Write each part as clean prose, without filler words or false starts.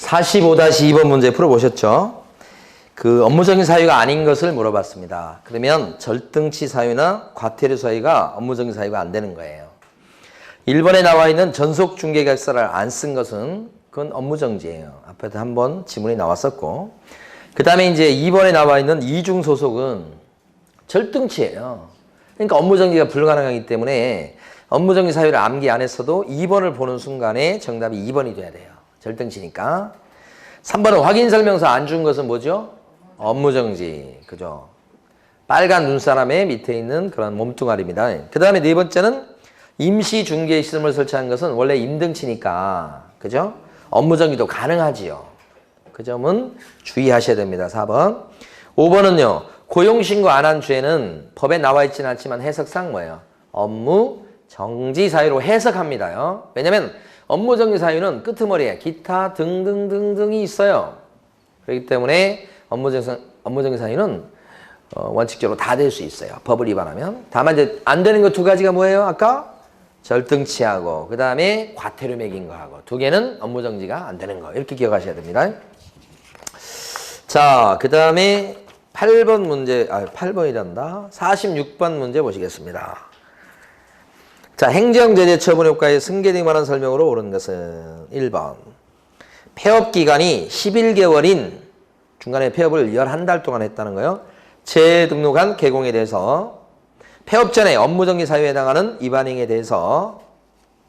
45-2번 문제 풀어보셨죠? 그 업무적인 사유가 아닌 것을 물어봤습니다. 그러면 절등치 사유나 과태료 사유가 업무적인 사유가 안 되는 거예요. 1번에 나와 있는 전속 중개계약서를 안 쓴 것은 그건 업무정지예요. 앞에도 한번 지문이 나왔었고, 그 다음에 이제 2번에 나와 있는 이중소속은 절등치예요. 그러니까 업무정지가 불가능하기 때문에 업무정지 사유를 암기 안 했어도 2번을 보는 순간에 정답이 2번이 돼야 돼요. 절등치니까. 3번은 확인설명서 안 준 것은 뭐죠? 업무정지. 그죠? 빨간 눈사람의 밑에 있는 그런 몸뚱아리입니다. 그 다음에 네 번째는 임시중개시설을 설치한 것은 원래 임등치니까. 그죠? 업무정지도 가능하지요. 그 점은 주의하셔야 됩니다. 4번. 5번은요. 고용신고 안 한 죄는 법에 나와 있지는 않지만 해석상 뭐예요? 업무정지 사유로 해석합니다요. 왜냐면 업무정지 사유는 끄트머리에 기타 등등등등이 있어요. 그렇기 때문에 업무정지 사유는 원칙적으로 다 될 수 있어요. 법을 위반하면. 다만 이제 안 되는 거 두 가지가 뭐예요? 아까 절등치하고 그 다음에 과태료 매긴 거하고 두 개는 업무정지가 안 되는 거. 이렇게 기억하셔야 됩니다. 자, 그 다음에 8번 문제, 8번이란다. 46번 문제 보시겠습니다. 자, 행정제재 처분 효과의 승계 등에 관한 설명으로 옳은 것은 1번. 폐업기간이 11개월인 중간에 폐업을 11달 동안 했다는 거예요. 재등록한 개공에 대해서 폐업 전에 업무정지 사유에 해당하는 위반 행위에 대해서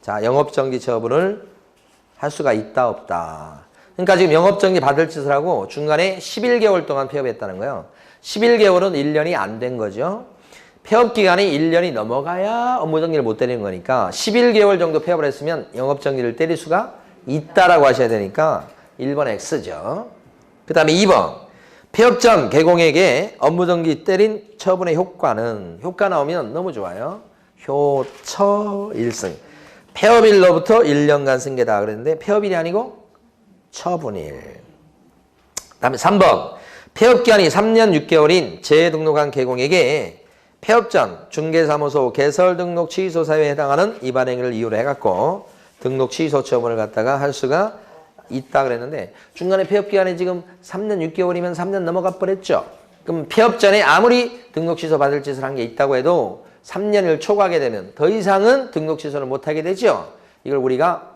자, 영업정지 처분을 할 수가 있다 없다. 그러니까 지금 영업정지 받을 짓을 하고 중간에 11개월 동안 폐업했다는 거예요. 11개월은 1년이 안 된 거죠. 폐업기간이 1년이 넘어가야 업무정지를 못 때리는 거니까 11개월 정도 폐업을 했으면 영업정지를 때릴 수가 있다라고 하셔야 되니까 1번 X죠. 그 다음에 2번. 폐업 전 개공에게 업무정지 때린 처분의 효과는 효과 나오면 너무 좋아요. 효처 1승. 폐업일로부터 1년간 승계다 그랬는데 폐업일이 아니고 처분일. 그 다음에 3번. 폐업기간이 3년 6개월인 재등록한 개공에게 폐업 전 중개사무소 개설 등록 취소 사유에 해당하는 위반 행위를 이유로 해갖고 등록 취소 처분을 갖다가 할 수가 있다 그랬는데 중간에 폐업기간이 지금 3년 6개월이면 3년 넘어가 버렸죠. 그럼 폐업 전에 아무리 등록 취소 받을 짓을 한 게 있다고 해도 3년을 초과하게 되면 더 이상은 등록 취소를 못하게 되죠. 이걸 우리가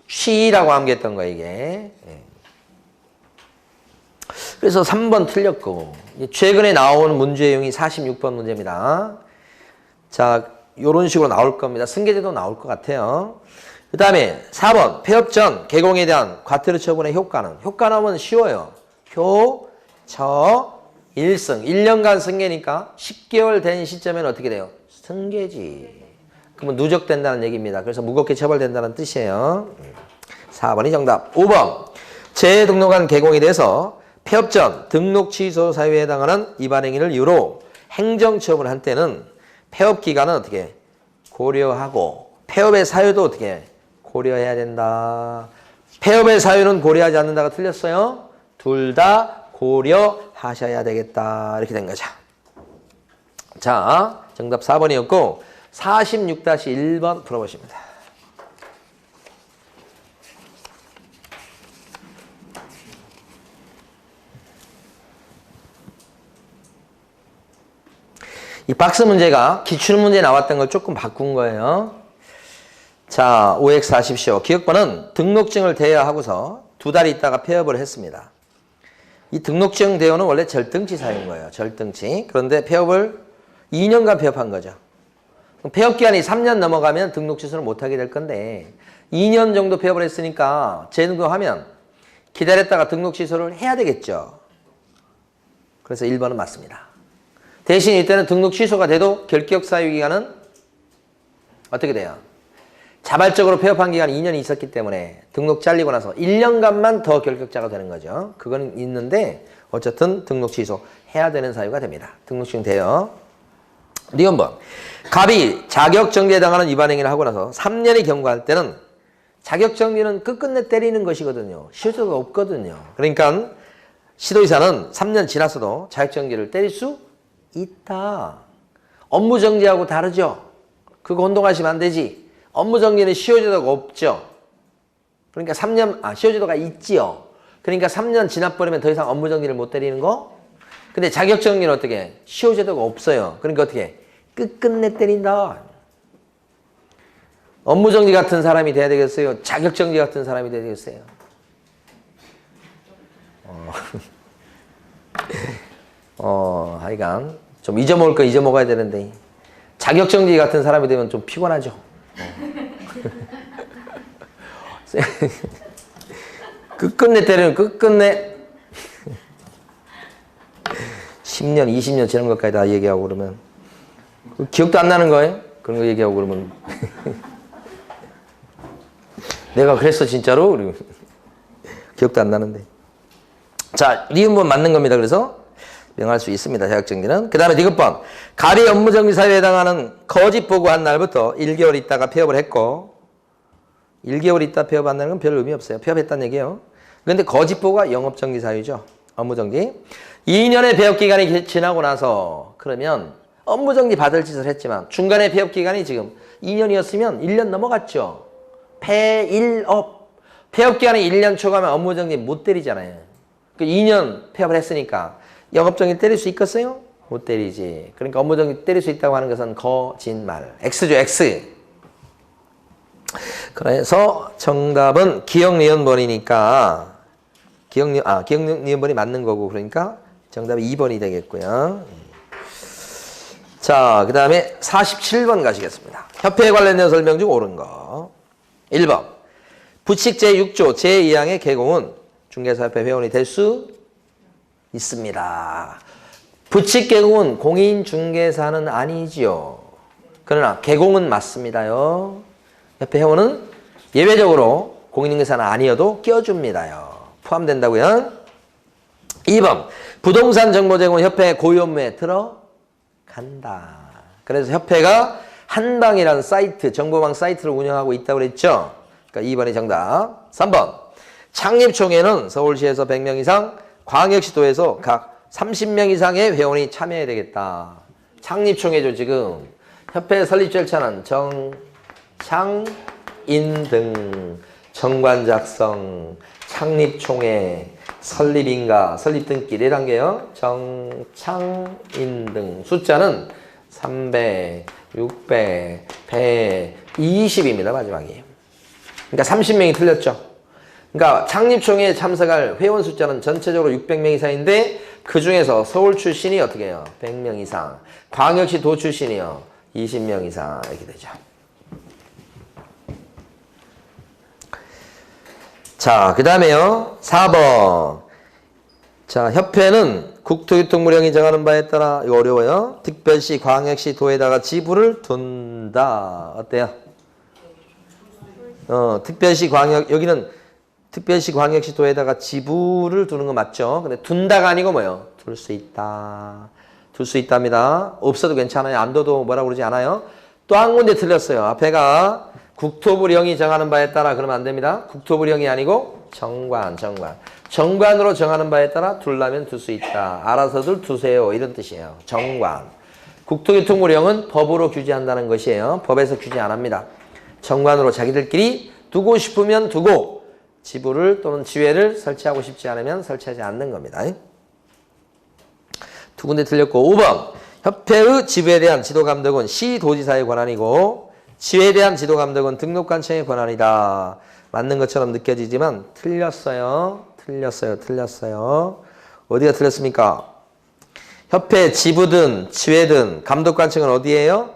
폐삼취라고 암기했던 거예요, 이게. 그래서 3번 틀렸고 최근에 나온 문제용이 46번 문제입니다. 자, 이런 식으로 나올 겁니다. 승계제도 나올 것 같아요. 그 다음에 4번 폐업 전 개공에 대한 과태료 처분의 효과는 효과 나오면 쉬워요. 효처 1승 1년간 승계니까 10개월 된 시점에는 어떻게 돼요? 승계지. 그러면 누적된다는 얘기입니다. 그래서 무겁게 처벌된다는 뜻이에요. 4번이 정답. 5번 재등록한 개공에 대해서 폐업 전 등록 취소 사유에 해당하는 위반 행위를 이유로 행정처분을 한 때는 폐업 기간은 어떻게 고려하고 폐업의 사유도 어떻게 고려해야 된다. 폐업의 사유는 고려하지 않는다가 틀렸어요. 둘 다 고려하셔야 되겠다. 이렇게 된 거죠. 자, 정답 4번이었고 46-1번 풀어보십니다. 이 박스 문제가 기출문제에 나왔던 걸 조금 바꾼 거예요. 자, OX 하십시오. 기억번은 등록증을 대여하고서 2달 있다가 폐업을 했습니다. 이 등록증 대여는 원래 절등치 사유인 거예요. 절등치. 그런데 폐업을 2년간 폐업한 거죠. 폐업기간이 3년 넘어가면 등록 취소를 못하게 될 건데 2년 정도 폐업을 했으니까 재등록하면 기다렸다가 등록 취소를 해야 되겠죠. 그래서 1번은 맞습니다. 대신 이때는 등록 취소가 돼도 결격 사유 기간은 어떻게 돼요? 자발적으로 폐업한 기간이 2년이 있었기 때문에 등록 잘리고 나서 1년간만 더 결격자가 되는 거죠. 그건 있는데 어쨌든 등록 취소 해야 되는 사유가 됩니다. 등록증 대여. 니은번 갑이 자격정지에 해당하는 위반 행위를 하고 나서 3년이 경과할 때는 자격정지는 끝끝내 때리는 것이거든요. 실효가 없거든요. 그러니까 시도의사는 3년 지났어도 자격정지를 때릴 수 있다. 업무정지하고 다르죠. 그거 혼동하시면 안 되지. 업무정지는 시효제도가 없죠. 그러니까 3년, 시효제도가 있지요. 그러니까 3년 지나버리면 더 이상 업무정지를 못 때리는 거? 근데 자격정지는 어떻게 해? 시효제도가 없어요. 그러니까 어떻게 해? 끝끝내 때린다. 업무정지 같은 사람이 돼야 되겠어요? 자격정지 같은 사람이 돼야 되겠어요? 하여간 좀 잊어먹을 거 잊어먹어야 되는데 자격정지 같은 사람이 되면 좀 피곤하죠. 끝끝내 때리는 끝끝내 10년, 20년 지난 것까지 다 얘기하고 그러면 기억도 안 나는 거예요? 그런 거 얘기하고 그러면 내가 그랬어 진짜로? 그리고 기억도 안 나는데. 자, 니은번 맞는 겁니다. 그래서 명할 수 있습니다. 자격정지는. 그 다음에 디귿번. 가리 업무정지 사유에 해당하는 거짓 보고한 날부터 1개월 있다가 폐업을 했고 1개월 있다 폐업한다는 건 별 의미 없어요. 폐업했다는 얘기예요. 그런데 거짓 보고가 영업정지 사유죠. 업무정지. 2년의 폐업기간이 지나고 나서 그러면 업무정지 받을 짓을 했지만 중간에 폐업기간이 지금 2년이었으면 1년 넘어갔죠. 폐일업. 폐업기간이 1년 초과하면 업무정지 못 때리잖아요. 그 2년 폐업을 했으니까 영업정지 때릴 수 있겠어요? 못 때리지. 그러니까 업무정지 때릴 수 있다고 하는 것은 거짓말. X죠, X. 그래서 정답은 기억, 니은, 번이니까 기억, 니은, 번이 맞는 거고 그러니까 정답이 2번이 되겠고요. 자, 그 다음에 47번 가시겠습니다. 협회에 관련된 설명 중 옳은 거. 1번. 부칙 제6조 제2항의 개공은 중개사협회 회원이 될 수 있습니다. 부칙 개공은 공인중개사는 아니지요. 그러나 개공은 맞습니다요. 협회 회원은 예외적으로 공인중개사는 아니어도 껴줍니다요. 포함된다고요. 2번. 부동산 정보 제공은 협회 고유 업무에 들어간다. 그래서 협회가 한방이라는 사이트, 정보망 사이트를 운영하고 있다고 그랬죠. 그러니까 2번이 정답. 3번. 창립총회는 서울시에서 100명 이상, 광역시도에서 각 30명 이상의 회원이 참여해야 되겠다. 창립총회죠, 지금. 협회 설립 절차는 창인 등 정관 작성, 창립총회, 설립인가, 설립 등기 4단계요. 정창인 등 숫자는 300, 600, 120입니다. 마지막이. 그러니까 30명이 틀렸죠. 그러니까 창립총회에 참석할 회원 숫자는 전체적으로 600명 이상인데 그 중에서 서울 출신이 어떻게 해요? 100명 이상. 광역시 도 출신이요. 20명 이상 이렇게 되죠. 자, 그 다음에요. 4번. 자, 협회는 국토교통부령이 정하는 바에 따라 이거 어려워요. 특별시, 광역시, 도에다가 지부를 둔다. 어때요? 특별시, 광역 여기는 특별시, 광역시, 도에다가 지부를 두는 거 맞죠? 근데 둔다가 아니고 뭐예요? 둘 수 있다. 둘 수 있답니다. 없어도 괜찮아요. 안 둬도 뭐라고 그러지 않아요? 또 한 군데 틀렸어요. 앞에가 국토부령이 정하는 바에 따라 그러면 안 됩니다. 국토부령이 아니고 정관. 정관으로 정하는 바에 따라 둘라면 둘 수 있다. 알아서들 두세요. 이런 뜻이에요. 정관. 국토교통부령은 법으로 규제한다는 것이에요. 법에서 규제 안 합니다. 정관으로 자기들끼리 두고 싶으면 두고 지부를 또는 지회를 설치하고 싶지 않으면 설치하지 않는 겁니다. 두 군데 틀렸고 5번. 협회의 지부에 대한 지도감독은 시도지사의 권한이고 지회에 대한 지도감독은 등록관청의 권한이다. 맞는 것처럼 느껴지지만 틀렸어요. 어디가 틀렸습니까? 협회 지부든 지회든 감독관청은 어디예요?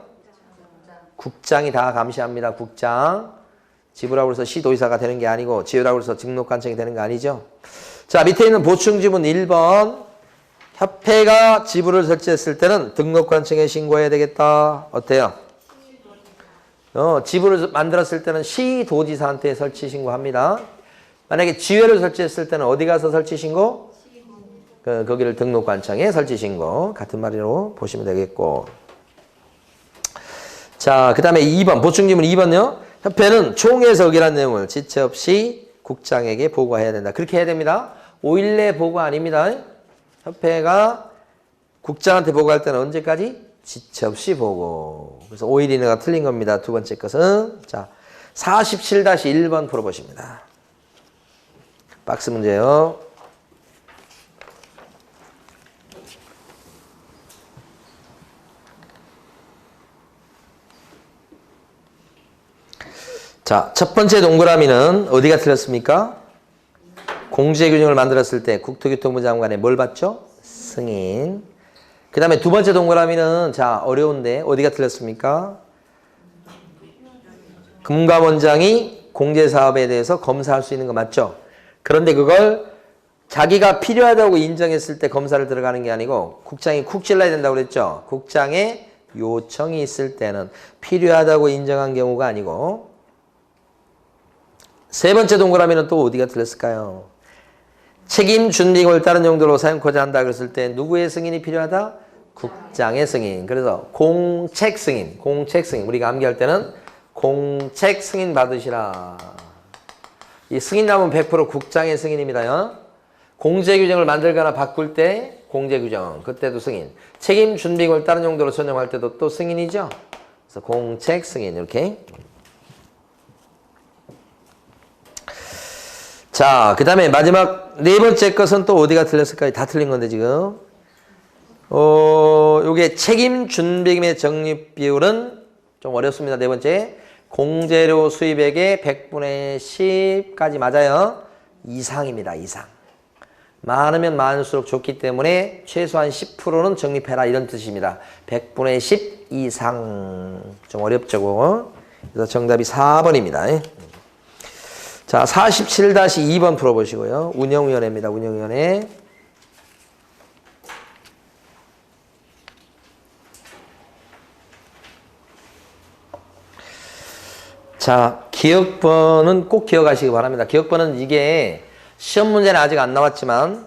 국장이 다 감시합니다. 국장. 지부라고 해서 시도지사가 되는 게 아니고 지회라고 해서 등록관청이 되는 거 아니죠. 자, 밑에 있는 보충지문 1번. 협회가 지부를 설치했을 때는 등록관청에 신고해야 되겠다. 어때요? 지부를 만들었을 때는 시도지사한테 설치 신고합니다. 만약에 지회를 설치했을 때는 어디 가서 설치 신고? 거기를 등록관청에 설치 신고. 같은 말로 보시면 되겠고. 자, 그 다음에 2번. 보충지문 2번요. 협회는 총회에서 의결한 내용을 지체 없이 국장에게 보고해야 된다. 그렇게 해야 됩니다. 5일 내 보고 아닙니다. 협회가 국장한테 보고할 때는 언제까지? 지체 없이 보고. 그래서 5일 이내가 틀린 겁니다. 두 번째 것은. 자, 47-1번 풀어보십니다. 박스 문제요. 자, 첫 번째 동그라미는 어디가 틀렸습니까? 공제 규정을 만들었을 때 국토교통부 장관에 뭘 받죠? 승인. 그 다음에 두 번째 동그라미는 자, 어려운데 어디가 틀렸습니까? 금감원장이 공제사업에 대해서 검사할 수 있는 거 맞죠? 그런데 그걸 자기가 필요하다고 인정했을 때 검사를 들어가는 게 아니고 국장이 쿡 찔러야 된다고 그랬죠? 국장의 요청이 있을 때는 필요하다고 인정한 경우가 아니고. 세 번째 동그라미는 또 어디가 틀렸을까요? 책임 준비금을 다른 용도로 사용하고자 한다 그랬을 때 누구의 승인이 필요하다? 국장의 승인. 그래서 공책 승인, 공책 승인. 우리가 암기할 때는 공책 승인 받으시라. 이 승인 나오면 100% 국장의 승인입니다. 공제 규정을 만들거나 바꿀 때 공제 규정, 그때도 승인. 책임 준비금을 다른 용도로 전용할 때도 또 승인이죠. 그래서 공책 승인 이렇게. 자, 그 다음에 마지막 네 번째 것은 또 어디가 틀렸을까요? 다 틀린 건데 지금. 요게 책임 준비금의 적립 비율은 좀 어렵습니다. 네 번째. 공제료 수입액의 100분의 10까지 맞아요. 이상입니다. 이상. 많으면 많을수록 좋기 때문에 최소한 10%는 적립해라 이런 뜻입니다. 100분의 10 이상. 좀 어렵죠. 그래서 정답이 4번입니다. 자, 47-2번 풀어보시고요. 운영위원회입니다. 운영위원회. 자, 기억번은 꼭 기억하시기 바랍니다. 기억번은 이게 시험 문제는 아직 안 나왔지만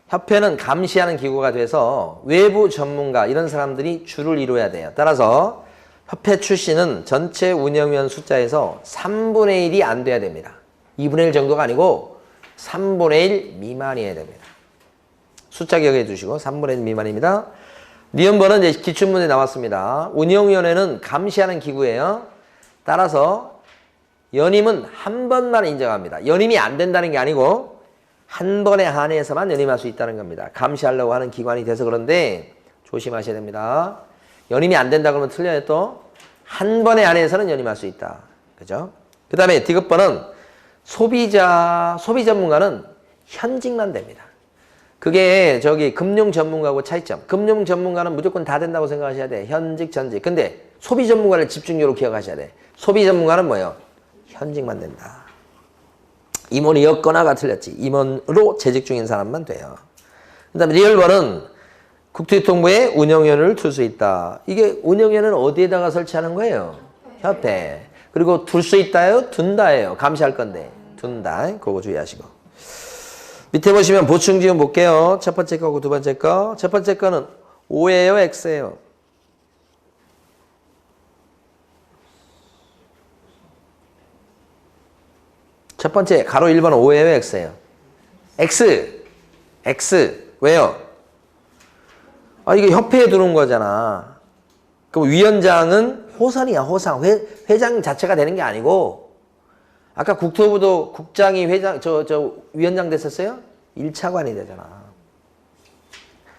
협회는 감시하는 기구가 돼서 외부 전문가 이런 사람들이 주를 이루어야 돼요. 따라서 협회 출신은 전체 운영위원 숫자에서 3분의 1이 안 돼야 됩니다. 2분의 1 정도가 아니고 3분의 1 미만이어야 됩니다. 숫자 기억해 주시고 3분의 1 미만입니다. 니은번은 이제 기출문제 나왔습니다. 운영위원회는 감시하는 기구예요. 따라서 연임은 한 번만 인정합니다. 연임이 안 된다는 게 아니고 한 번에 한해서만 연임할 수 있다는 겁니다. 감시하려고 하는 기관이 돼서 그런데 조심하셔야 됩니다. 연임이 안 된다 그러면 틀려요. 또 한 번에 한해서는 연임할 수 있다. 그죠? 그 다음에 디귿번은 소비 전문가는 현직만 됩니다. 그게 저기 금융 전문가하고 차이점. 금융 전문가는 무조건 다 된다고 생각하셔야 돼. 현직, 전직. 근데 소비 전문가를 집중적으로 기억하셔야 돼. 소비 전문가는 뭐예요? 현직만 된다. 임원이었거나가 틀렸지. 임원으로 재직 중인 사람만 돼요. 그 다음에 리얼번은 국토교통부에 운영위원회를 둘 수 있다. 이게 운영위원회는 어디에다가 설치하는 거예요? 협회. 그리고 둘 수 있다예요? 둔다예요. 감시할 건데. 둔다. 그거 주의하시고. 밑에 보시면 보충 지문 볼게요. 첫 번째 거고 두 번째 거. 첫 번째 거는 O예요? X예요? 첫 번째 가로 1번 O예요? X예요? X. X. 왜요? 아, 이게 협회에 두는 거잖아. 그럼 위원장은 호선이야, 호상. 회장 자체가 되는 게 아니고, 아까 국토부도 국장이 회장, 위원장 됐었어요? 1차관이 되잖아.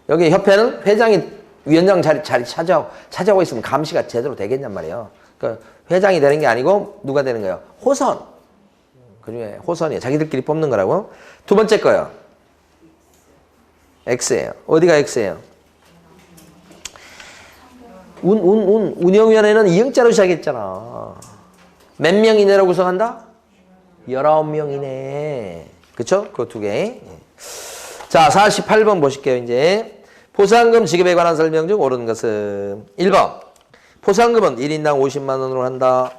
여기 협회는 회장이 위원장 자리 차지하고 있으면 감시가 제대로 되겠냔 말이에요. 그러니까 회장이 되는 게 아니고, 누가 되는 거예요? 호선. 그 중에 호선이에요. 자기들끼리 뽑는 거라고. 두 번째 거요. X예요. 어디가 X예요? 운영위원회는 2형자로 시작했잖아. 몇 명 이내로 구성한다? 19명이네. 그쵸? 그거 두 개. 자, 48번 보실게요, 이제. 포상금 지급에 관한 설명 중 옳은 것은 1번. 포상금은 1인당 50만 원으로 한다.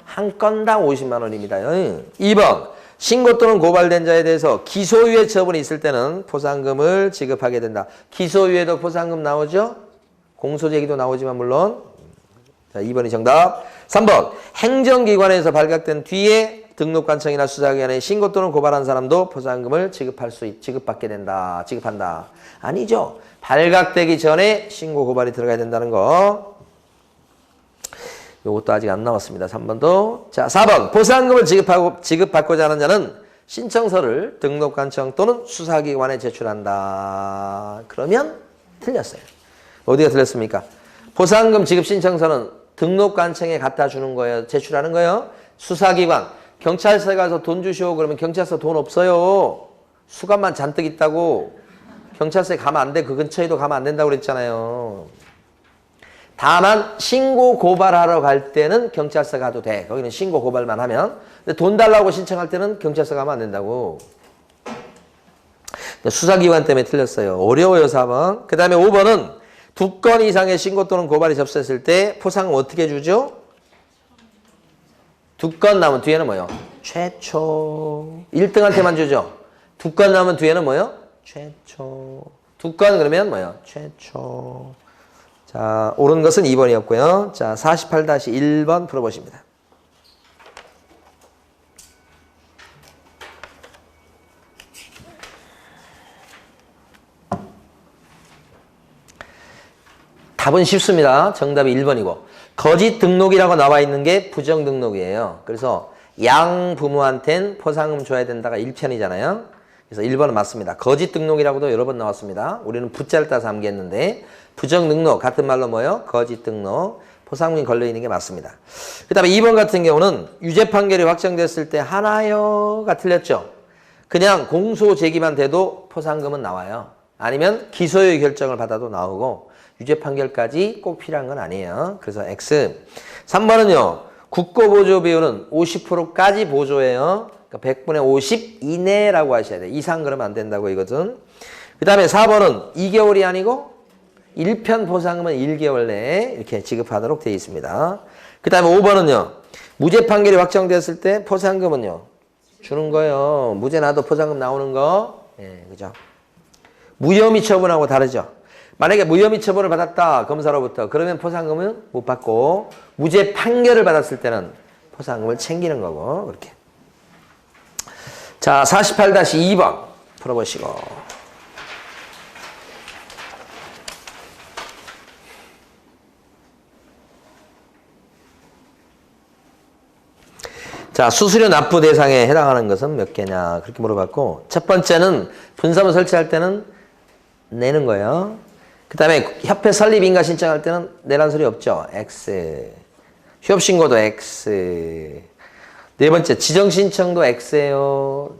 한 건당 50만 원입니다. 2번. 신고 또는 고발된 자에 대해서 기소유예 처분이 있을 때는 포상금을 지급하게 된다. 기소유예도 포상금 나오죠? 공소제기도 나오지만 물론. 자, 2번이 정답. 3번. 행정기관에서 발각된 뒤에 등록관청이나 수사기관에 신고 또는 고발한 사람도 포상금을 지급받게 된다. 지급한다. 아니죠. 발각되기 전에 신고 고발이 들어가야 된다는 거. 요것도 아직 안 나왔습니다. 3번도. 자, 4번. 포상금을 지급받고자 하는 자는 신청서를 등록관청 또는 수사기관에 제출한다. 그러면 틀렸어요. 어디가 틀렸습니까? 포상금 지급 신청서는 등록관청에 갖다 주는 거예요. 제출하는 거예요. 수사기관. 경찰서에 가서 돈 주시오. 그러면 경찰서 돈 없어요. 수갑만 잔뜩 있다고. 경찰서에 가면 안 돼. 그 근처에도 가면 안 된다고 그랬잖아요. 다만 신고 고발하러 갈 때는 경찰서 가도 돼. 거기는 신고 고발만 하면. 근데 돈 달라고 신청할 때는 경찰서 가면 안 된다고. 수사기관 때문에 틀렸어요. 어려워요, 4번. 그 다음에 5번은 2건 이상의 신고 또는 고발이 접수했을 때 포상금 어떻게 주죠? 2건 나오면 뒤에는 뭐요? 최초. 1등한테만 주죠. 2건 나오면 뒤에는 뭐요? 최초. 2건 그러면 뭐요? 최초. 자, 옳은 것은 2번이었고요. 자, 48-1번 풀어보십니다. 답은 쉽습니다. 정답이 1번이고. 거짓 등록이라고 나와 있는 게 부정 등록이에요. 그래서 양 부모한테는 포상금 줘야 된다가 1편이잖아요. 그래서 1번은 맞습니다. 거짓 등록이라고도 여러 번 나왔습니다. 우리는 부자를 따서 암기했는데 부정 등록 같은 말로 뭐예요? 거짓 등록. 포상금이 걸려있는 게 맞습니다. 그 다음에 2번 같은 경우는 유죄 판결이 확정됐을 때 하나요가 틀렸죠. 그냥 공소 제기만 돼도 포상금은 나와요. 아니면 기소유예 결정을 받아도 나오고 유죄 판결까지 꼭 필요한 건 아니에요. 그래서 X. 3번은요. 국고보조 비율은 50%까지 보조해요. 그러니까 100분의 50 이내라고 하셔야 돼요. 이상 그러면 안 된다고 이거든. 그 다음에 4번은 2개월이 아니고 1편 포상금은 1개월 내에 이렇게 지급하도록 되어 있습니다. 그 다음에 5번은요. 무죄 판결이 확정됐을 때 포상금은요. 주는 거예요. 무죄 나도 포상금 나오는 거. 예, 그죠? 무혐의 처분하고 다르죠. 만약에 무혐의 처분을 받았다. 검사로부터. 그러면 포상금은 못 받고 무죄 판결을 받았을 때는 포상금을 챙기는 거고. 그렇게. 자, 48-2번 풀어보시고. 자, 수수료 납부 대상에 해당하는 것은 몇 개냐 그렇게 물어봤고, 첫 번째는 분사무 설치할 때는 내는 거예요. 그 다음에 협회 설립 인가 신청할 때는 내란 소리 없죠. X. 휴업 신고도 X. 네 번째 지정 신청도 X예요.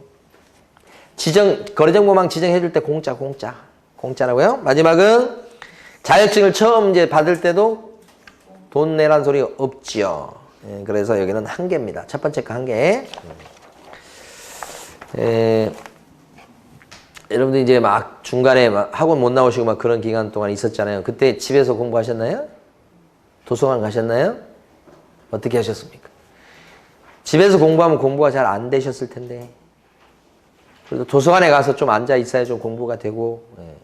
거래정보망 지정해줄 때 공짜라고요. 마지막은 자격증을 처음 이제 받을 때도 돈 내란 소리 없지요. 예, 그래서 여기는 한 개입니다. 첫 번째 거 한 개. 여러분들 이제 막 중간에 막 학원 못 나오시고 막 그런 기간 동안 있었잖아요. 그때 집에서 공부하셨나요? 도서관 가셨나요? 어떻게 하셨습니까? 집에서 공부하면 공부가 잘 안 되셨을 텐데. 그래도 도서관에 가서 좀 앉아 있어야 좀 공부가 되고. 예.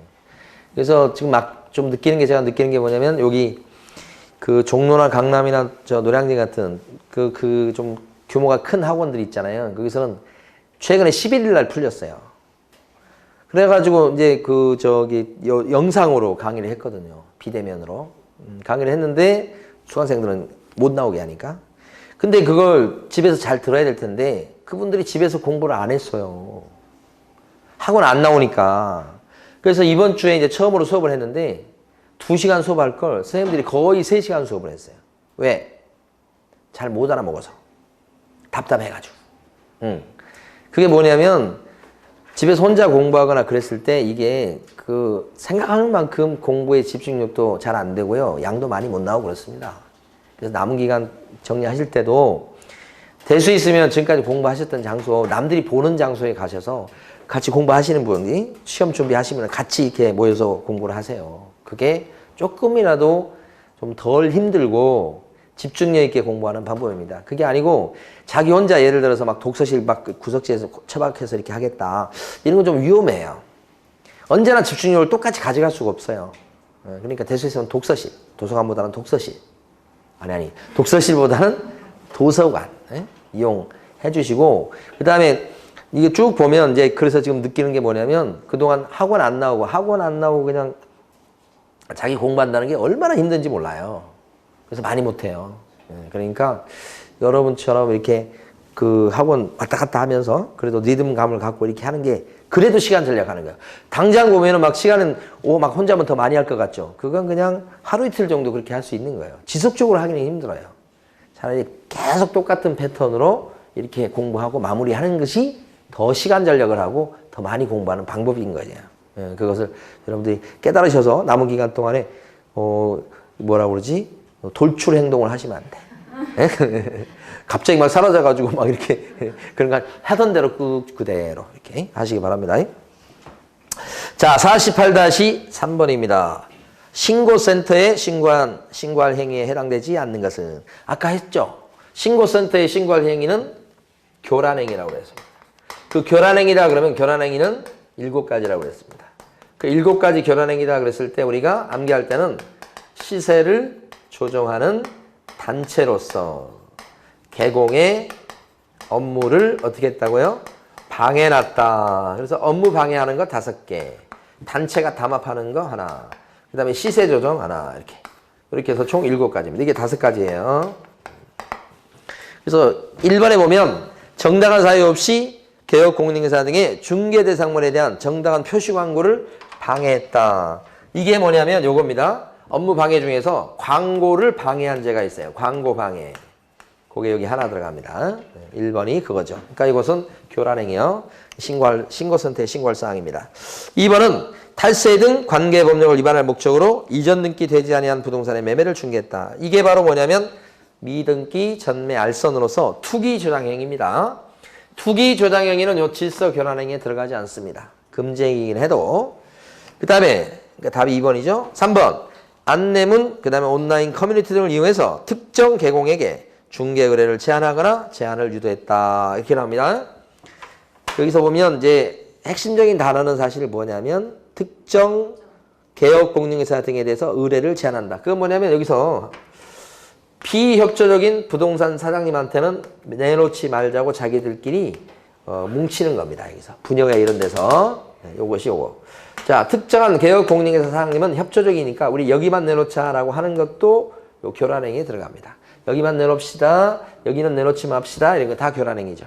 그래서 지금 막 좀 제가 느끼는 게 뭐냐면 여기 그 종로나 강남이나 저 노량진 같은 그 좀 규모가 큰 학원들이 있잖아요. 거기서는 최근에 11일 날 풀렸어요. 그래가지고 이제 영상으로 강의를 했거든요. 비대면으로. 강의를 했는데 수강생들은 못 나오게 하니까. 근데 그걸 집에서 잘 들어야 될 텐데 그분들이 집에서 공부를 안 했어요. 학원 안 나오니까. 그래서 이번 주에 이제 처음으로 수업을 했는데 2시간 수업할 걸 선생님들이 거의 3시간 수업을 했어요. 왜? 잘 못 알아먹어서. 답답해가지고. 그게 뭐냐면 집에서 혼자 공부하거나 그랬을 때 이게 그 생각하는 만큼 공부에 집중력도 잘 안 되고요. 양도 많이 못 나오고 그렇습니다. 그래서 남은 기간 정리하실 때도 될 수 있으면 지금까지 공부하셨던 장소, 남들이 보는 장소에 가셔서 같이 공부하시는 분이 시험 준비하시면 같이 이렇게 모여서 공부를 하세요. 그게 조금이라도 좀 덜 힘들고 집중력 있게 공부하는 방법입니다. 그게 아니고 자기 혼자 예를 들어서 막 독서실 막 구석지에서 처박혀서 이렇게 하겠다. 이런 건 좀 위험해요. 언제나 집중력을 똑같이 가져갈 수가 없어요. 그러니까 될 수 있으면 독서실, 도서관보다는 독서실. 아니, 독서실보다는 도서관 이용해 주시고, 그 다음에 이게 쭉 보면 이제 그래서 지금 느끼는 게 뭐냐면 그동안 학원 안 나오고 그냥 자기 공부한다는 게 얼마나 힘든지 몰라요. 그래서 많이 못해요. 그러니까 여러분처럼 이렇게 그 학원 왔다 갔다 하면서 그래도 리듬감을 갖고 이렇게 하는 게 그래도 시간 절약하는 거예요. 당장 보면은 막 시간은 막 혼자면 더 많이 할 것 같죠. 그건 그냥 하루 이틀 정도 그렇게 할 수 있는 거예요. 지속적으로 하기는 힘들어요. 차라리 계속 똑같은 패턴으로 이렇게 공부하고 마무리하는 것이 더 시간 절약을 하고 더 많이 공부하는 방법인 거예요. 예, 그것을 여러분들이 깨달으셔서 남은 기간 동안에 뭐라고 그러지? 돌출 행동을 하시면 안 돼. 예? 갑자기 막 사라져가지고 막 이렇게 그런 거 하던 대로 그대로 이렇게 하시기 바랍니다. 자, 48-3번입니다. 신고센터에 신고할 행위에 해당되지 않는 것은 아까 했죠. 신고센터에 신고할 행위는 교란행위라고 그랬습니다. 그 교란행위라 그러면 교란행위는 7가지라고 그랬습니다. 그 7가지 교란행위다 그랬을 때 우리가 암기할 때는 시세를 조정하는 단체로서 개공의 업무를 어떻게 했다고요? 방해놨다. 그래서 업무 방해하는 거 5개, 단체가 담합하는 거 하나, 그 다음에 시세 조정 하나, 이렇게 해서 총 7가지입니다. 이게 5가지예요. 그래서 1번에 보면 정당한 사유 없이 개업공인행사 등의 중개 대상물에 대한 정당한 표시 광고를 방해했다. 이게 뭐냐면 요겁니다. 업무 방해 중에서 광고를 방해한 죄가 있어요. 광고 방해. 그게 여기 하나 들어갑니다. 1번이 그거죠. 그러니까 이것은 교란행위요. 신고센터에 신고할 사항입니다. 2번은 탈세 등 관계법령을 위반할 목적으로 이전 등기 되지 아니한 부동산의 매매를 중개했다. 이게 바로 뭐냐면 미등기 전매 알선으로서 투기 조장행위입니다. 투기 조장행위는 요 질서 교란행위에 들어가지 않습니다. 금지행위이긴 해도. 그 다음에 그러니까 답이 2번이죠. 3번 안내문, 그 다음에 온라인 커뮤니티 등을 이용해서 특정 개공에게 중개 의뢰를 제한하거나 제한을 유도했다. 이렇게 나옵니다. 여기서 보면 이제 핵심적인 단어는 사실 뭐냐면 특정 개업공인회사 등에 대해서 의뢰를 제한한다. 그건 뭐냐면 여기서 비협조적인 부동산 사장님한테는 내놓지 말자고 자기들끼리 뭉치는 겁니다. 여기서 분여회 이런 데서 요것이 요거. 자, 특정한 개업공인회사 사장님은 협조적이니까 우리 여기만 내놓자라고 하는 것도 요 교란행위에 들어갑니다. 여기만 내놓읍시다. 여기는 내놓지 맙시다. 이런 거 다 교란행위죠.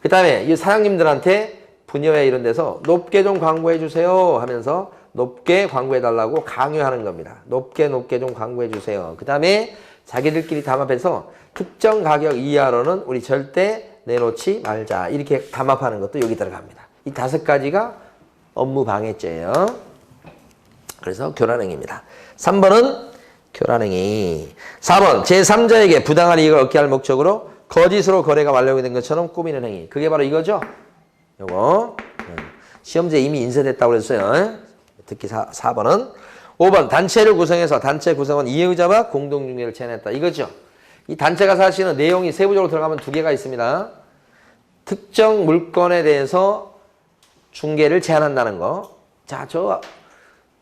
그 다음에 이 사장님들한테 분여회 이런 데서 높게 좀 광고해 주세요 하면서 높게 광고해 달라고 강요하는 겁니다. 높게 좀 광고해 주세요. 그 다음에 자기들끼리 담합해서 특정 가격 이하로는 우리 절대 내놓지 말자. 이렇게 담합하는 것도 여기 들어갑니다. 이 5가지가 업무 방해죄예요. 그래서 교란행위입니다. 3번은 교란행위. 4번 제3자에게 부당한 이익을 얻게 할 목적으로 거짓으로 거래가 완료된 것처럼 꾸미는 행위. 그게 바로 이거죠. 요거 시험지에 이미 인쇄됐다고 그랬어요. 특히 4번은 5번 단체를 구성해서 단체 구성원 이해의자와 공동중개를 제한했다. 이거죠. 이 단체가 사실은 내용이 세부적으로 들어가면 2개가 있습니다. 특정 물건에 대해서 중개를 제한한다는 거. 자,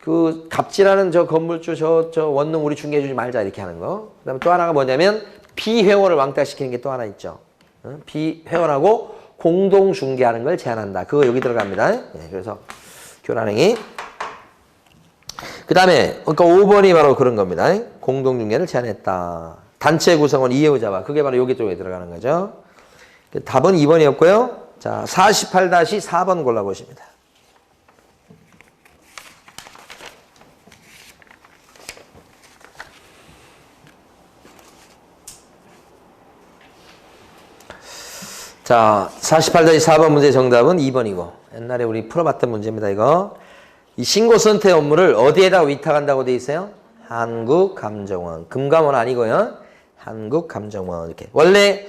그 갑질하는 저 건물주 저 원룸 우리 중개해주지 말자 이렇게 하는 거. 그 다음에 또 하나가 뭐냐면 비회원을 왕따시키는 게 또 하나 있죠. 비회원하고 공동 중개하는 걸 제한한다. 그거 여기 들어갑니다. 네, 그래서 교란행위. 그 다음에 그러니까 5번이 바로 그런 겁니다. 공동 중개를 제한했다. 단체 구성원 이해의자와 그게 바로 여기 쪽에 들어가는 거죠. 답은 2번이었고요. 자, 48-4번 골라보십니다. 자, 48-4번 문제 정답은 2번이고 옛날에 우리 풀어봤던 문제입니다. 이거 이 신고센터 업무를 어디에다 위탁한다고 돼 있어요? 한국감정원. 금감원 아니고요. 한국감정원. 이렇게 원래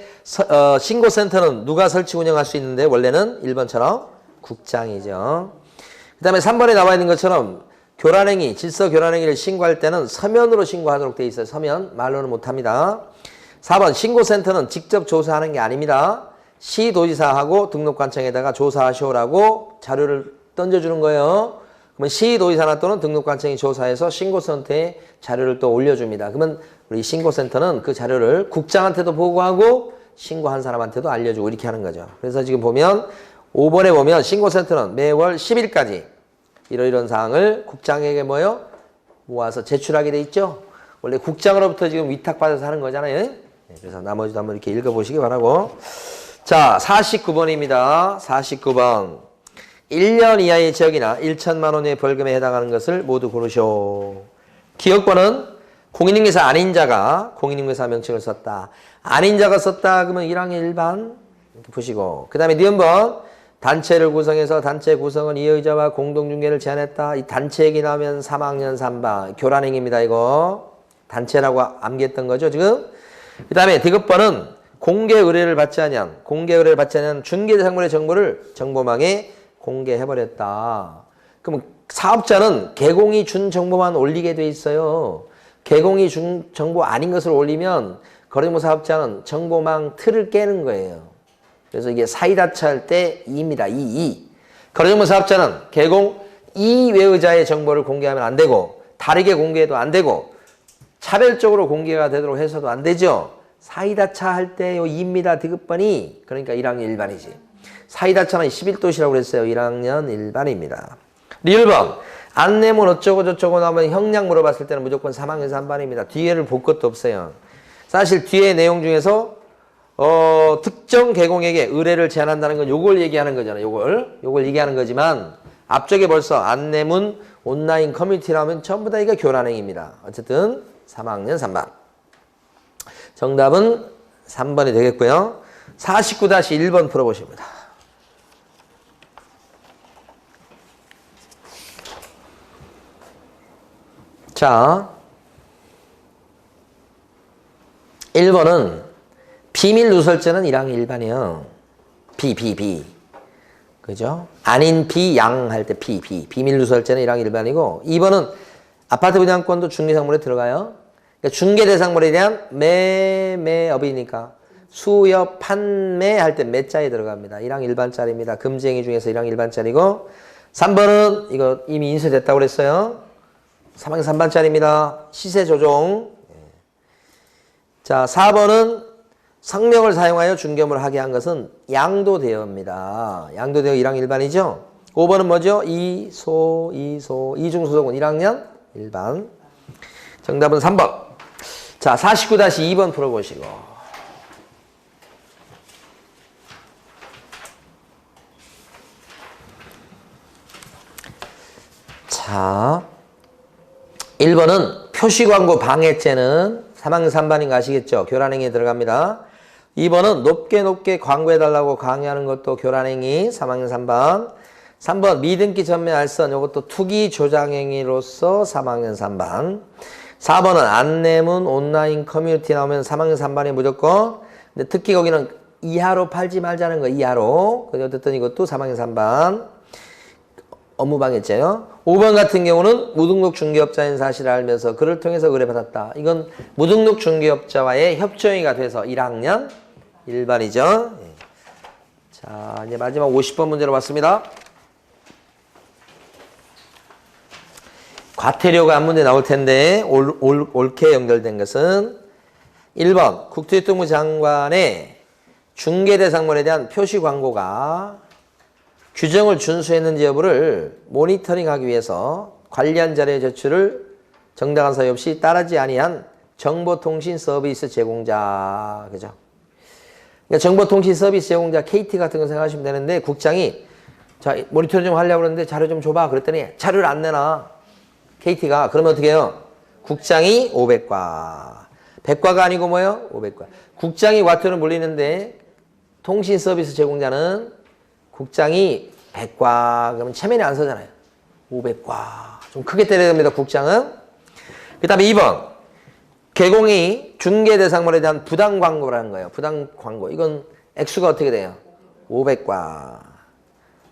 신고센터는 누가 설치 운영할 수 있는데 원래는 1번처럼 국장이죠. 그 다음에 3번에 나와 있는 것처럼 교란행위, 질서 교란행위를 신고할 때는 서면으로 신고하도록 돼 있어요. 서면. 말로는 못합니다. 4번 신고센터는 직접 조사하는 게 아닙니다. 시도지사하고 등록관청에다가 조사하시오라고 자료를 던져주는 거예요. 그러면 시도지사나 또는 등록관청이 조사해서 신고센터에 자료를 또 올려줍니다. 그러면 우리 신고센터는 그 자료를 국장한테도 보고하고 신고한 사람한테도 알려주고 이렇게 하는 거죠. 그래서 지금 보면 5번에 보면 신고센터는 매월 10일까지 이런 사항을 국장에게 뭐요? 모아서 제출하게 돼 있죠. 원래 국장으로부터 지금 위탁받아서 하는 거잖아요. 그래서 나머지도 한번 이렇게 읽어보시기 바라고. 자, 49번입니다. 49번. 1년 이하의 지역이나 1천만 원의 벌금에 해당하는 것을 모두 고르시오. 기억번은 공인인계사 아닌 자가 공인인계사 명칭을 썼다. 아닌 자가 썼다 그러면 1항의 일반 이렇게 보시고, 그 다음에 니은번 단체를 구성해서 단체 구성은 이의자와 공동중개를 제한했다. 이 단체 얘기 나오면 3학년 3반 교란행위입니다. 이거 단체라고 암기했던 거죠 지금. 그 다음에 디귿번은 공개 의뢰를 받지 않은 중개대상물의 정보를 정보망에 공개해버렸다. 그럼 사업자는 개공이 준 정보만 올리게 돼 있어요. 개공이 준 정보 아닌 것을 올리면 거래정보 사업자는 정보망 틀을 깨는 거예요. 그래서 이게 사이다차할 때 2입니다. 2. 거래정보 사업자는 개공 이외의자의 정보를 공개하면 안 되고, 다르게 공개해도 안 되고, 차별적으로 공개가 되도록 해서도 안 되죠. 사이다차 할 때 요 2입니다. 디귿번이. 그러니까 1학년 일반이지. 사이다차는 11도시라고 그랬어요. 1학년 일반입니다. 리을번. 안내문 어쩌고 저쩌고 나오면 형량 물어봤을 때는 무조건 3학년 3반입니다. 뒤에를 볼 것도 없어요. 사실 뒤에 내용 중에서 특정 개공에게 의뢰를 제한한다는 건 요걸 얘기하는 거잖아요. 요걸 얘기하는 거지만 앞쪽에 벌써 안내문, 온라인 커뮤니티라면 전부 다 이게 교란행위입니다. 어쨌든 3학년 3반. 정답은 3번이 되겠고요. 49-1번 풀어보십니다. 자, 1번은 비밀 누설죄는 1항의 일반이요. 비. 그죠? 아닌 양 할 때 비밀 누설죄는 1항의 일반이고, 2번은 아파트 분양권도 중개상물에 들어가요. 그러니까 중개대상물에 대한 매매업이니까 수여 판매 할 때 매자에 들어갑니다. 1항 일반짜리입니다. 금지행위 중에서 1항 일반짜리고, 3번은 이거 이미 인쇄됐다고 그랬어요. 3항 3반짜리입니다. 시세 조종. 자, 4번은 성명을 사용하여 중개업을 하게 한 것은 양도대여입니다. 양도대여 1항 일반이죠. 5번은 뭐죠? 이중소속은 1학년 일반. 정답은 3번. 자, 49-2번 풀어보시고. 자, 1번은 표시광고 방해죄는 3학년 3반인 거 아시겠죠? 교란행위에 들어갑니다. 2번은 높게 광고해달라고 강요하는 것도 교란행위 3학년 3반. 3번 미등기 전매 알선 이것도 투기 조장행위로서 3학년 3반. 4번은 안내문 온라인 커뮤니티 나오면 3학년 3반이 무조건. 근데 특히 거기는 이하로 팔지 말자는 거 이하로. 어쨌든 이것도 3학년 3반. 업무방해죄요. 5번 같은 경우는 무등록 중개업자인 사실을 알면서 그를 통해서 의뢰받았다. 이건 무등록 중개업자와의 협조행위가 돼서 1학년 일반이죠. 자, 이제 마지막 50번 문제로 왔습니다. 과태료가 한 문제 나올 텐데 옳게 연결된 것은 1번 국토교통부 장관의 중개대상물에 대한 표시 광고가 규정을 준수했는지 여부를 모니터링하기 위해서 관련 자료의 제출을 정당한 사유 없이 따르지 아니한 정보통신 서비스 제공자, 그죠? 그러니까 정보통신 서비스 제공자 KT 같은 거 생각하시면 되는데 국장이 자 모니터링 좀 하려고 그러는데 자료 좀 줘봐 그랬더니 자료를 안 내놔 KT가. 그러면 어떻게 해요? 국장이 500과 100과가 아니고 뭐예요? 500과. 국장이 과태료를 물리는데 통신 서비스 제공자는 국장이 100과 그러면 체면이 안 서잖아요. 500과. 좀 크게 때려야 됩니다. 국장은. 그 다음에 2번. 개공이 중개대상물에 대한 부당 광고라는 거예요. 부당 광고. 이건 액수가 어떻게 돼요? 500과.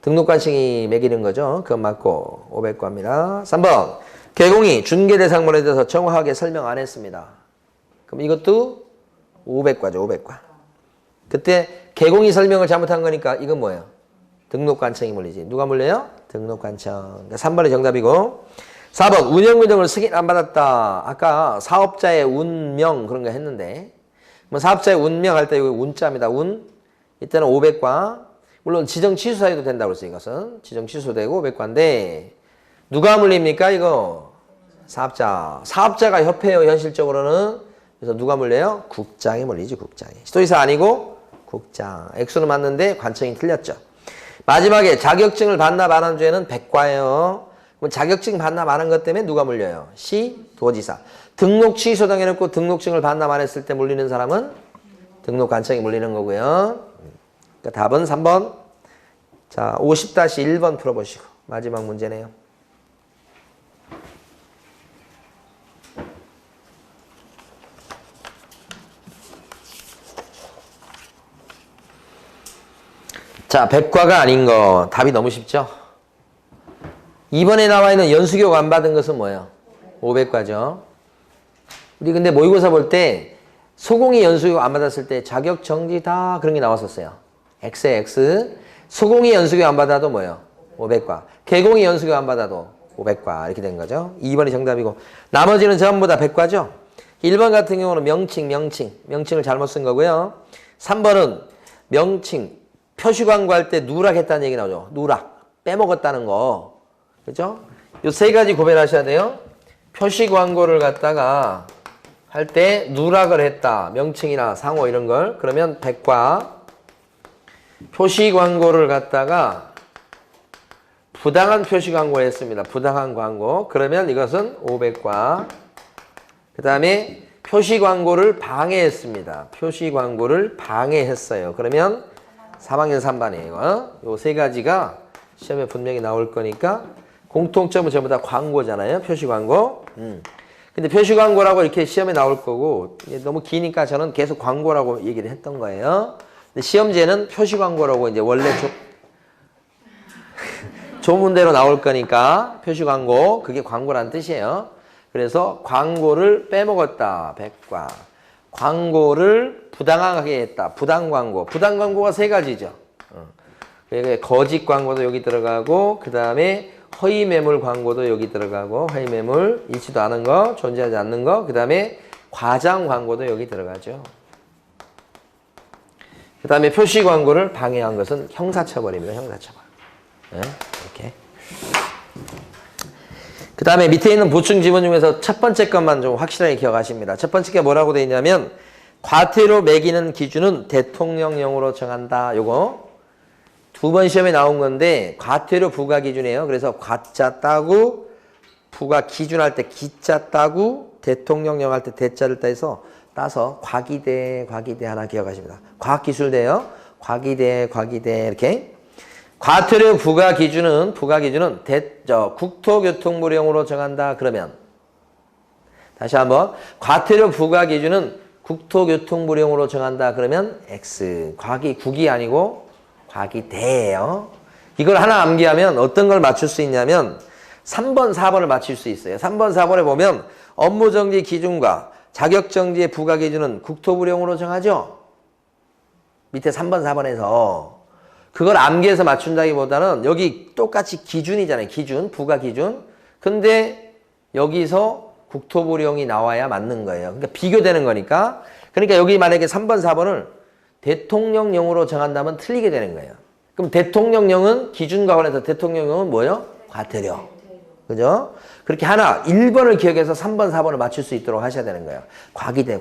등록관청이 매기는 거죠. 그건 맞고 500과입니다. 3번. 개공이 중개대상물에 대해서 정확하게 설명 안 했습니다. 그럼 이것도 500과죠. 500과. 그때 개공이 설명을 잘못한 거니까 이건 뭐예요? 등록관청이 물리지. 누가 물려요? 등록관청. 그러니까 3번이 정답이고. 4번 운영규정을 승인 안 받았다. 아까 사업자의 운명 그런 거 했는데 뭐 사업자의 운명 할 때 이거 운자입니다. 운. 이때는 500과. 물론 지정 취소 사유도 된다고 그랬어요. 이것은 지정 취소되고 500과인데 누가 물립니까? 이거 사업자. 사업자가 협회예요. 현실적으로는. 그래서 누가 물려요? 국장이 물리지. 국장이. 시도지사 아니고 복장. X는 맞는데 관청이 틀렸죠. 마지막에 자격증을 반납 안 한 죄는 백과예요. 그럼 자격증 반납 안 한 것 때문에 누가 물려요? 시, 도지사. 등록 취소 당해놓고 등록증을 반납 안 했을 때 물리는 사람은 등록 관청이 물리는 거고요. 그러니까 답은 3번. 자, 50-1번 풀어보시고 마지막 문제네요. 자, 백과가 아닌 거 답이 너무 쉽죠? 2번에 나와 있는 연수교육 안 받은 것은 뭐예요? 500과죠. 우리 근데 모의고사 볼 때 소공이 연수교육 안 받았을 때 자격 정지다 그런 게 나왔었어요. X에 X. 소공이 연수교육 안 받아도 뭐예요? 500과. 개공이 연수교육 안 받아도 500과 이렇게 된 거죠. 2번이 정답이고 나머지는 전부 다 백과죠. 1번 같은 경우는 명칭을 잘못 쓴 거고요. 3번은 명칭 표시 광고할 때 누락했다는 얘기 나오죠. 누락 빼먹었다는 거. 그죠? 요 세 가지 구별하셔야 돼요. 표시 광고를 갖다가 할 때 누락을 했다. 명칭이나 상호 이런 걸. 그러면 백과. 표시 광고를 갖다가 부당한 표시 광고를 했습니다. 부당한 광고. 그러면 이것은 500과. 그 다음에 표시 광고를 방해했습니다. 표시 광고를 방해했어요. 그러면 3학년 3반이에요. 요 세 가지가 시험에 분명히 나올 거니까 공통점은 전부 다 광고잖아요. 표시 광고. 근데 표시 광고라고 이렇게 시험에 나올 거고 너무 기니까 저는 계속 광고라고 얘기를 했던 거예요. 근데 시험제는 표시 광고라고 이제 원래 조문대로 나올 거니까 표시 광고 그게 광고란 뜻이에요. 그래서 광고를 빼먹었다. 백과. 광고를 부당하게 했다. 부당 광고. 부당 광고가 세 가지죠. 그러니까 거짓 광고도 여기 들어가고 그 다음에 허위 매물 광고도 여기 들어가고 허위 매물 있지도 않은 거 존재하지 않는 거 그 다음에 과장 광고도 여기 들어가죠. 그 다음에 표시 광고를 방해한 것은 형사처벌입니다. 형사처벌. 네? 이렇게. 그 다음에 밑에 있는 보충 지문 중에서 첫 번째 것만 좀 확실하게 기억하십니다. 첫 번째 게 뭐라고 되어 있냐면 과태료 매기는 기준은 대통령령으로 정한다. 요거 두 번 시험에 나온 건데 과태료 부과 기준이에요. 그래서 과자 따고 부과 기준 할 때 기자 따고 대통령령 할 때 대자를 따서 과기대 하나 기억하십니다. 과학기술대요. 과기대 이렇게. 과태료 부과 기준은 국토교통부령으로 정한다. 그러면 다시 한번 과태료 부과 기준은 국토교통부령으로 정한다. 그러면 X. 국이 아니고 과기대예요. 이걸 하나 암기하면 어떤 걸 맞출 수 있냐면 3번, 4번을 맞출 수 있어요. 3번, 4번에 보면 업무정지 기준과 자격정지의 부과 기준은 국토부령으로 정하죠. 밑에 3번, 4번에서 그걸 암기해서 맞춘다기보다는 여기 똑같이 기준이잖아요. 기준, 부과 기준. 근데 여기서 국토부령이 나와야 맞는 거예요. 그러니까 비교되는 거니까. 그러니까 여기 만약에 3번, 4번을 대통령령으로 정한다면 틀리게 되는 거예요. 그럼 대통령령은 기준과 관해서 대통령령은 뭐예요? 과태료. 그죠? 그렇게 하나 1번을 기억해서 3번, 4번을 맞출 수 있도록 하셔야 되는 거예요. 과기대.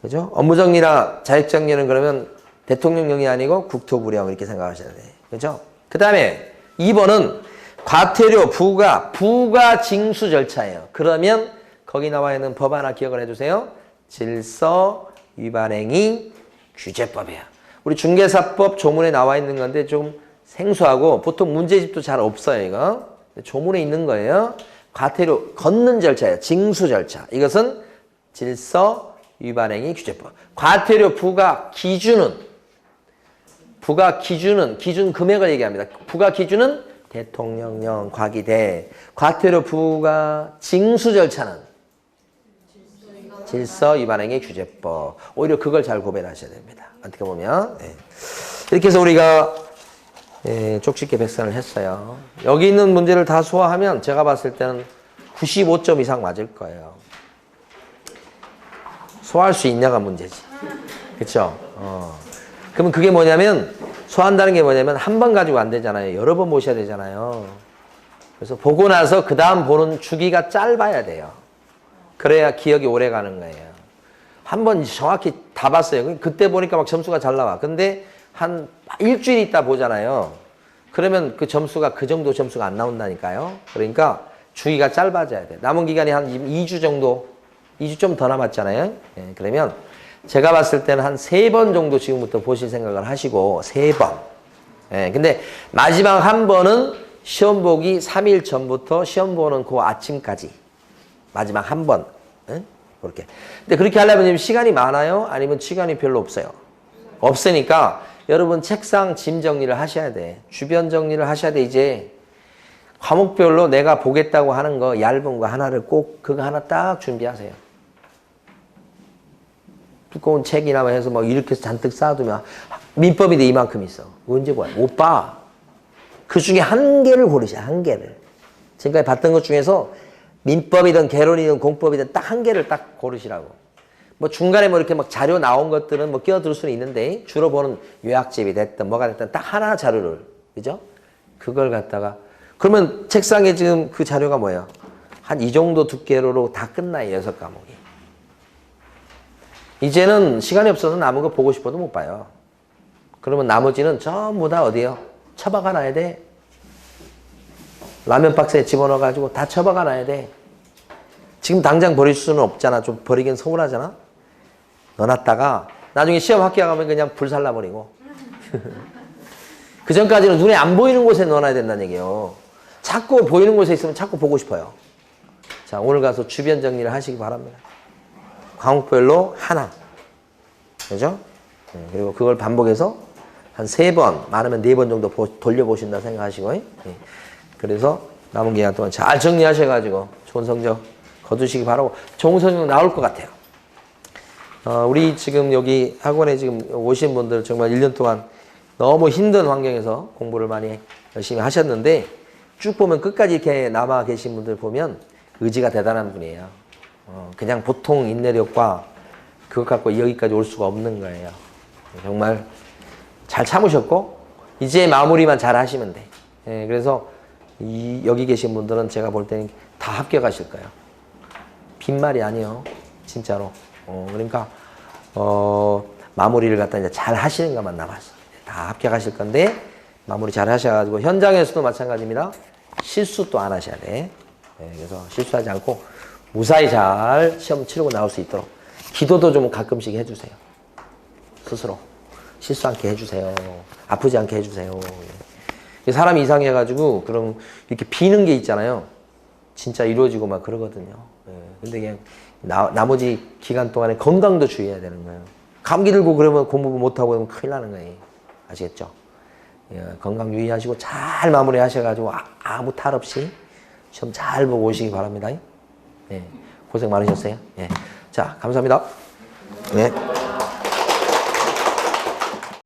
그죠? 업무정리나 자격정리는 그러면 대통령령이 아니고 국토부령 이렇게 생각하셔야 돼요. 그죠? 그 다음에 2번은 과태료 부과 징수 절차예요. 그러면 거기 나와 있는 법 하나 기억을 해주세요. 질서 위반행위 규제법이에요. 우리 중개사법 조문에 나와 있는 건데 좀 생소하고 보통 문제집도 잘 없어요. 이거 조문에 있는 거예요. 과태료 걷는 절차예요. 징수 절차. 이것은 질서 위반행위 규제법. 과태료 부과 기준은 기준 금액을 얘기합니다. 부과 기준은 대통령령 과기대. 과태료 부과 징수 절차는 질서 위반행위 규제법. 오히려 그걸 잘 구별하셔야 됩니다. 어떻게 보면 이렇게 해서 우리가 쪽집게 백선을 했어요. 여기 있는 문제를 다 소화하면 제가 봤을 때는 95점 이상 맞을 거예요. 소화할 수 있냐가 문제지. 그렇죠? 그러면 그게 뭐냐면 소화한다는 게 뭐냐면 한 번 가지고 안 되잖아요. 여러 번 보셔야 되잖아요. 그래서 보고 나서 그 다음 보는 주기가 짧아야 돼요. 그래야 기억이 오래 가는 거예요. 한 번 정확히 다 봤어요. 그때 보니까 막 점수가 잘 나와. 근데 한 일주일 있다 보잖아요. 그러면 그 점수가 그 정도 점수가 안 나온다니까요. 그러니까 주기가 짧아져야 돼. 남은 기간이 한 2주 정도, 2주 좀 더 남았잖아요. 예, 그러면 제가 봤을 때는 한 3번 정도 지금부터 보실 생각을 하시고 3번. 예, 근데 마지막 한 번은 시험 보기 3일 전부터 시험 보는 그 아침까지 마지막 한 번. 예? 그렇게. 근데 그렇게 하려면 지금 시간이 많아요? 아니면 시간이 별로 없어요? 없으니까 여러분 책상 짐 정리를 하셔야 돼. 주변 정리를 하셔야 돼. 이제 과목별로 내가 보겠다고 하는 거 얇은 거 하나를 꼭 그거 하나 딱 준비하세요. 두꺼운 책이나 해서 막 이렇게 잔뜩 쌓아두면 민법인데 이만큼 있어. 언제 보아? 못 봐. 그 중에 한 개를 고르셔. 한 개를. 지금까지 봤던 것 중에서 민법이든 개론이든 공법이든 딱 한 개를 딱 고르시라고. 뭐 중간에 뭐 이렇게 막 자료 나온 것들은 뭐 끼어들 수는 있는데 주로 보는 요약집이 됐든 뭐가 됐든 딱 하나 자료를, 그죠? 그걸 갖다가 그러면 책상에 지금 그 자료가 뭐예요? 한 이 정도 두께로 다 끝나요. 6과목이. 이제는 시간이 없어서 남은 거 보고 싶어도 못 봐요. 그러면 나머지는 전부 다 어디요? 처박아 놔야 돼. 라면 박스에 집어넣어가지고 다 처박아 놔야 돼. 지금 당장 버릴 수는 없잖아. 좀 버리긴 서운하잖아. 넣어놨다가 나중에 시험 합격하면 그냥 불살라버리고. 그 전까지는 눈에 안 보이는 곳에 넣어놔야 된다는 얘기예요. 자꾸 보이는 곳에 있으면 자꾸 보고 싶어요. 자, 오늘 가서 주변 정리를 하시기 바랍니다. 과목별로 하나. 그죠? 그리고 그걸 반복해서 한 3번, 많으면 4번 정도 돌려보신다 생각하시고. 예. 그래서 남은 기간 동안 잘 정리하셔가지고 좋은 성적 거두시기 바라고 좋은 성적 나올 것 같아요. 우리 지금 여기 학원에 지금 오신 분들 정말 1년 동안 너무 힘든 환경에서 공부를 많이 열심히 하셨는데 쭉 보면 끝까지 이렇게 남아 계신 분들 보면 의지가 대단한 분이에요. 그냥 보통 인내력과 그것 갖고 여기까지 올 수가 없는 거예요. 정말 잘 참으셨고 이제 마무리만 잘 하시면 돼. 예, 그래서 여기 계신 분들은 제가 볼 때는 다 합격하실 거예요. 빈말이 아니에요. 진짜로. 그러니까 마무리를 갖다 이제 잘 하시는 것만 남았어. 다 합격하실 건데 마무리 잘 하셔가지고 현장에서도 마찬가지입니다. 실수도 안 하셔야 돼. 예, 그래서 실수하지 않고 무사히 잘 시험 치르고 나올 수 있도록 기도도 좀 가끔씩 해주세요. 스스로 실수 않게 해주세요. 아프지 않게 해주세요. 사람이 이상해가지고 그럼 이렇게 비는 게 있잖아요. 진짜 이루어지고 막 그러거든요. 예, 근데 그냥 나머지 기간 동안에 건강도 주의해야 되는 거예요. 감기 들고 그러면 공부 못하고 그러면 큰일 나는 거예요. 아시겠죠? 예, 건강 유의하시고 잘 마무리 하셔가지고 아무 탈 없이 시험 잘 보고 오시기 바랍니다. 예, 고생 많으셨어요. 예. 자, 감사합니다. 네.